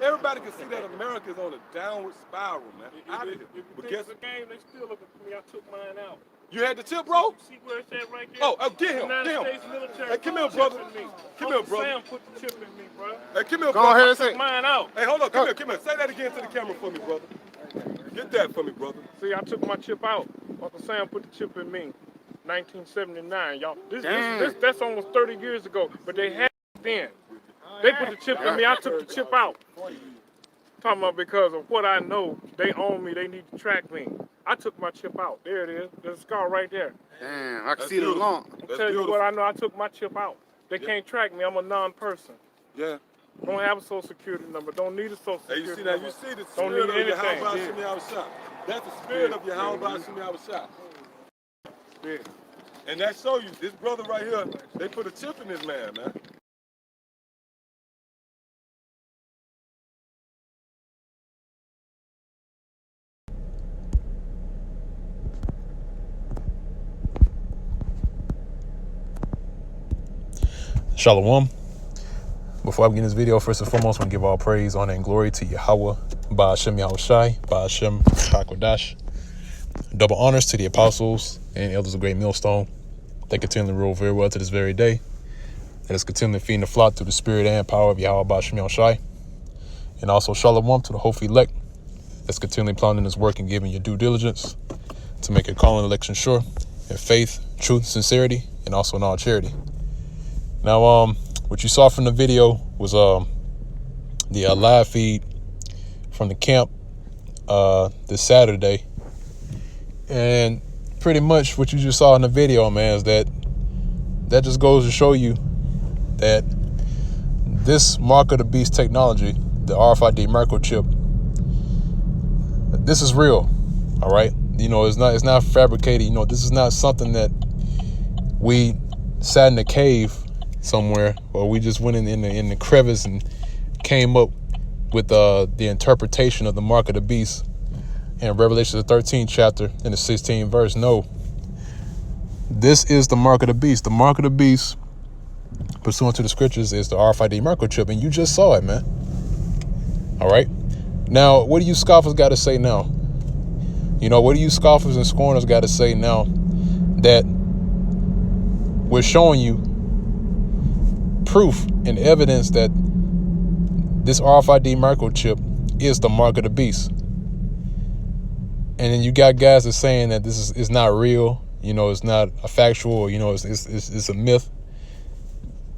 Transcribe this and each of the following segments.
everybody can see that America's on a downward spiral, man. If you think it's a game, they still looking for me. I took mine out. You had the chip, bro? See where it's at right there? Oh, get him. United States military. Hey, come here, brother. Come here, brother. Sam put the chip in me, bro. Hey, come here, brother. Go ahead and say. Mine out. Hey, hold on. Come here. Say that again to the camera for me, brother. Get that for me, brother. See, I took my chip out. Uncle Sam put the chip in me. 1979, y'all. That's almost 30 years ago, but they had it then. They put the chip in me. I took the chip out. Talking about because of what I know, they own me. They need to track me. I took my chip out. There it is. There's a scar right there. Damn, I can see the lump. I'll tell you what I know. I took my chip out. They can't track me. I'm a non-person. Yeah. Don't have a social security number. Don't need a social security number. Hey, you see the spirit of Yahweh Shemi Awashai. That's the spirit of Yahweh Shemi Awashai. Yeah. And that show you, this brother right here, they put a chip in this man, man. Shalom. Before I begin this video, first and foremost, I want to give all praise, honor, and glory to Yahweh, Ba'ashem Yahushai, Ba'ashem HaKodash. Double honors to the apostles and elders of Great Millstone. They continually rule very well to this very day. That is continually feeding the flock through the spirit and power of Yahweh Ba'ashem Yahushai. And also Shalom to the hopeful elect that's continually planning this work and giving your due diligence to make your calling and election sure in faith, truth, sincerity, and also in all charity. Now, what you saw from the video was the live feed from the camp this Saturday. And pretty much what you just saw in the video, man, is that just goes to show you that this mark of the beast technology, the RFID microchip, this is real, all right? You know, it's not fabricated. You know, this is not something that we sat in a cave somewhere, or we just went in the crevice and came up with the interpretation of the mark of the beast in Revelation, the 13th chapter and the 16th verse. No, this is the mark of the beast. The mark of the beast, pursuant to the scriptures, is the RFID microchip, and you just saw it, man. All right. Now, what do you scoffers got to say now? You know, what do you scoffers and scorners got to say now that we're showing you proof and evidence that this RFID microchip is the mark of the beast? And then you got guys that saying that this is not real, you know, it's not a factual, you know, it's a myth.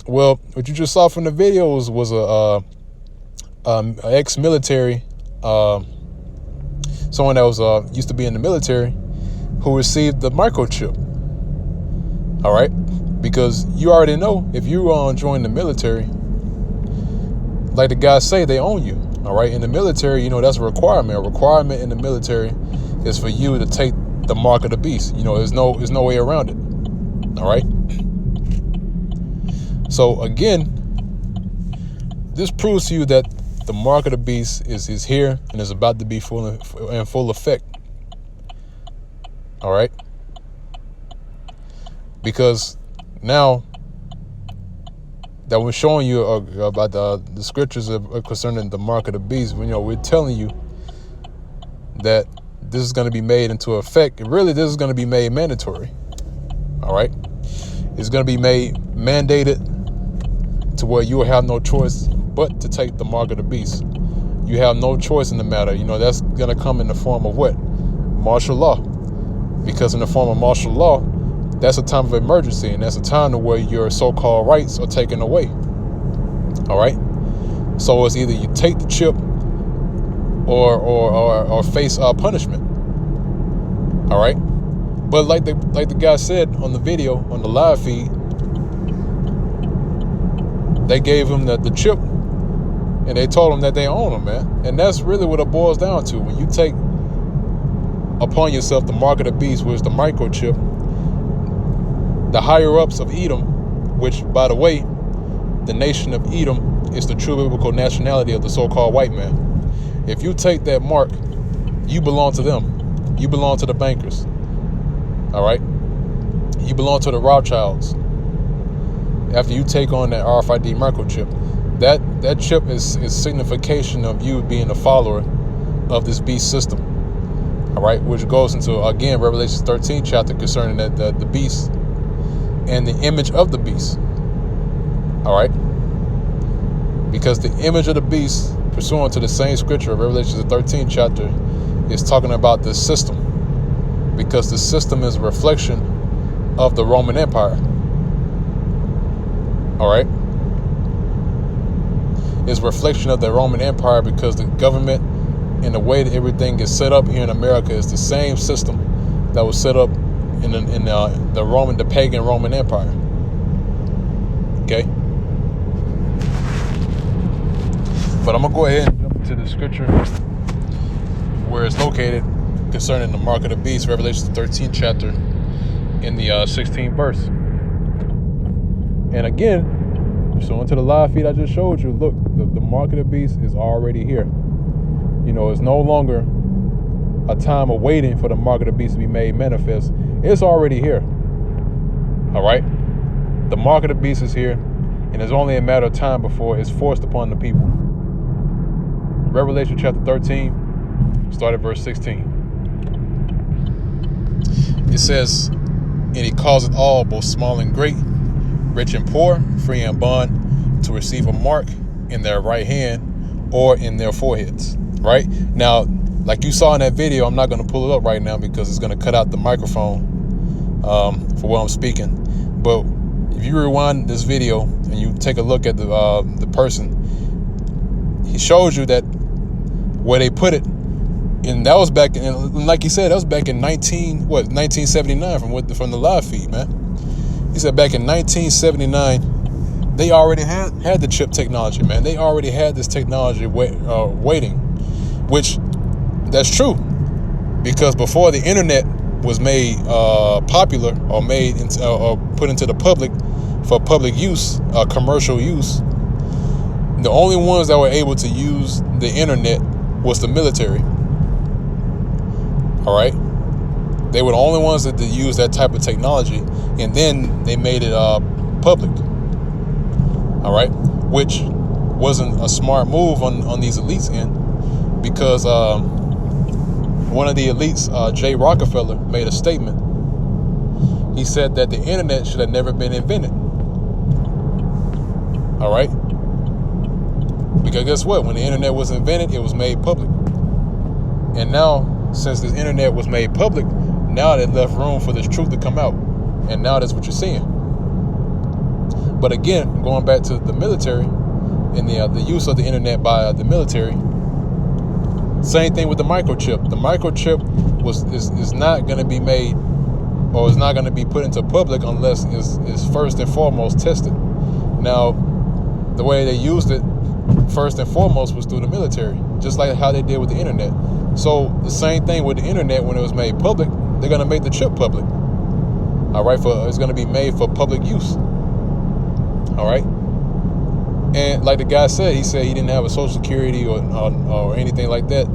Well, what you just saw from the videos was a ex-military, someone that was used to be in the military, who received the microchip. All right, because you already know, if you join the military, like the guys say, they own you. All right, in the military, you know, that's a requirement. A requirement in the military is for you to take the mark of the beast. You know, there's no way around it. All right. So again, this proves to you that the mark of the beast is here and is about to be in full effect. All right. Because now that we're showing you about the scriptures concerning the mark of the beast, you know, we're telling you that this is going to be made into effect. And really, this is going to be made mandatory. All right. It's going to be made mandated to where you will have no choice but to take the mark of the beast. You have no choice in the matter. You know, that's going to come in the form of what? Martial law. Because in the form of martial law, that's a time of emergency, and that's a time to where your so-called rights are taken away. All right. So it's either you take the chip or face punishment. All right. But like the guy said on the video, on the live feed, they gave him the chip, and they told him that they own him, man. And that's really what it boils down to. When you take upon yourself the mark of the beast, which is the microchip, the higher ups of Edom, which, by the way, the nation of Edom is the true biblical nationality of the so-called white man. If you take that mark, you belong to them. You belong to the bankers. All right. You belong to the Rothschilds. After you take on that RFID microchip, That chip is signification of you being a follower of this beast system. All right, which goes into, again, Revelation 13 chapter concerning the beast and the image of the beast. All right, because the image of the beast, pursuant to the same scripture of Revelation 13 chapter, is talking about the system, because the system is a reflection of the Roman Empire. All right, is a reflection of the Roman Empire, because the government and the way that everything is set up here in America is the same system that was set up in the pagan Roman Empire. Okay, but I'm gonna go ahead and jump into the scripture where it's located concerning the mark of the beast, Revelation 13 chapter, in the 16th verse. And again, showing to the live feed I just showed you, look, the mark of the beast is already here. You know, it's no longer a time of waiting for the mark of the beast to be made manifest. It's already here. All right? The mark of the beast is here, and it's only a matter of time before it's forced upon the people. Revelation chapter 13, start at verse 16. It says, "And he causeth all, both small and great, rich and poor, free and bond, to receive a mark in their right hand or in their foreheads." Right? Now, like you saw in that video, I'm not going to pull it up right now because it's going to cut out the microphone for what I'm speaking. But if you rewind this video and you take a look at the person, he shows you that where they put it, and that was back in, like he said, that was back in 1979 from the live feed, man. He said back in 1979, they already had the chip technology, man. They already had this technology waiting. Which, that's true, because before the internet was made popular or made into, or put into the public for public use, commercial use, the only ones that were able to use the internet was the military. All right, they were the only ones that used that type of technology, and then they made it public. All right, which wasn't a smart move on these elites' end. Because one of the elites, Jay Rockefeller, made a statement. He said that the internet should have never been invented. All right? Because guess what? When the internet was invented, it was made public. And now, since this internet was made public, now it left room for this truth to come out. And now that's what you're seeing. But again, going back to the military and the use of the internet by the military, same thing with the microchip. The microchip is not going to be made, or is not going to be put into public unless it's first and foremost tested. Now, the way they used it first and foremost was through the military, just like how they did with the internet. So the same thing with the internet, when it was made public, they're going to make the chip public. All right, it's going to be made for public use. All right. And like the guy said, he said he didn't have a social security or anything like that.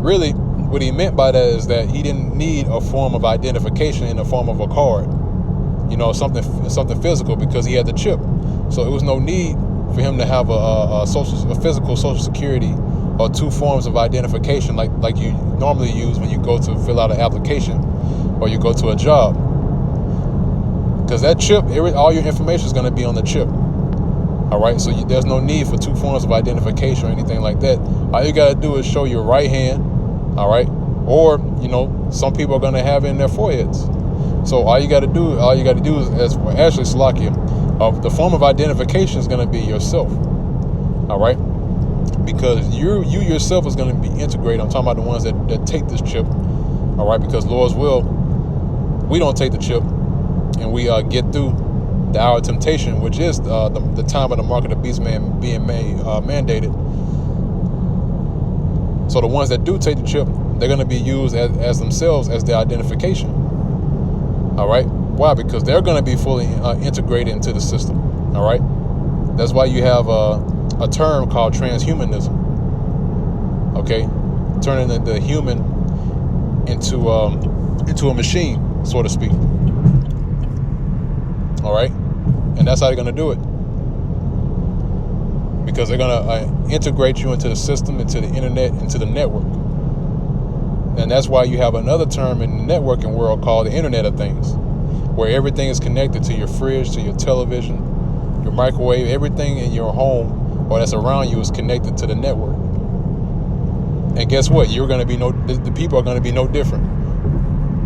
Really, what he meant by that is that he didn't need a form of identification in the form of a card, you know, something physical, because he had the chip. So it was no need for him to have a physical social security or two forms of identification like you normally use when you go to fill out an application or you go to a job. Because that chip, all your information is going to be on the chip. All right, so there's no need for two forms of identification or anything like that. All you got to do is show your right hand, all right? Or, you know, some people are going to have it in their foreheads. So all you got to do is, actually, Salakia, the form of identification is going to be yourself, all right? Because you yourself is going to be integrated. I'm talking about the ones that take this chip, all right? Because Lord's will, we don't take the chip, and we get through the hour of temptation, which is the time of the mark of the beast man being mandated. So the ones that do take the chip, they're going to be used as themselves as their identification. All right? Why? Because they're going to be fully integrated into the system. All right? That's why you have a term called transhumanism. Okay? Turning the human into a machine, so to speak. All right? And that's how they're going to do it. because they're gonna integrate you into the system, into the internet, into the network. And that's why you have another term in the networking world called the Internet of Things, where everything is connected to your fridge, to your television, your microwave. Everything in your home or that's around you is connected to the network. And guess what? The people are going to be no different.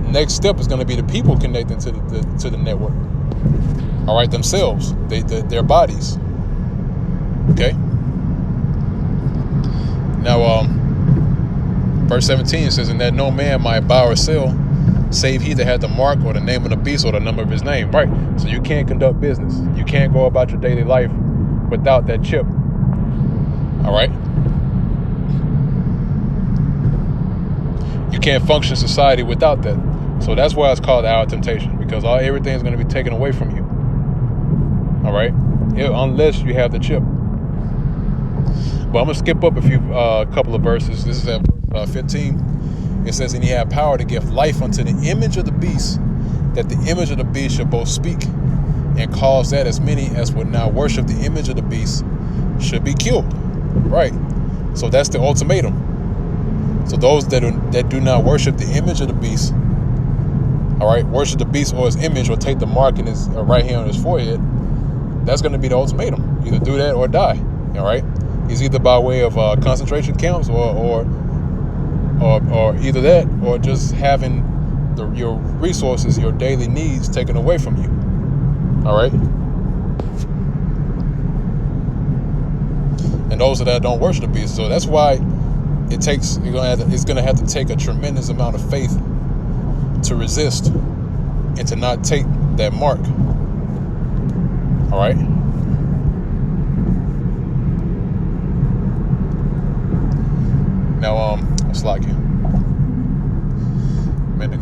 Next step is going to be the people connecting to the network. All right, themselves, their bodies. Okay. Now, verse 17 says, "And that no man might buy or sell, save he that had the mark or the name of the beast or the number of his name." Right. So you can't conduct business. You can't go about your daily life without that chip. All right. You can't function society without that. So that's why it's called the hour of temptation, because everything is going to be taken away from you. All right. Unless you have the chip. But I'm going to skip up a couple of verses. This is at verse 15. It says, "And he had power to give life unto the image of the beast, that the image of the beast should both speak, and cause that as many as would not worship the image of the beast should be killed." Right. So that's the ultimatum. So those that do not worship the image of the beast, all right, worship the beast or his image, or take the mark in his right hand on his forehead, that's going to be the ultimatum. Either do that or die. All right. It's either by way of concentration camps or either that or just having your resources, your daily needs taken away from you. All right. And those that don't worship the beast. So that's why it's going to have to take a tremendous amount of faith to resist and to not take that mark. All right. Now, it's like, man, to go.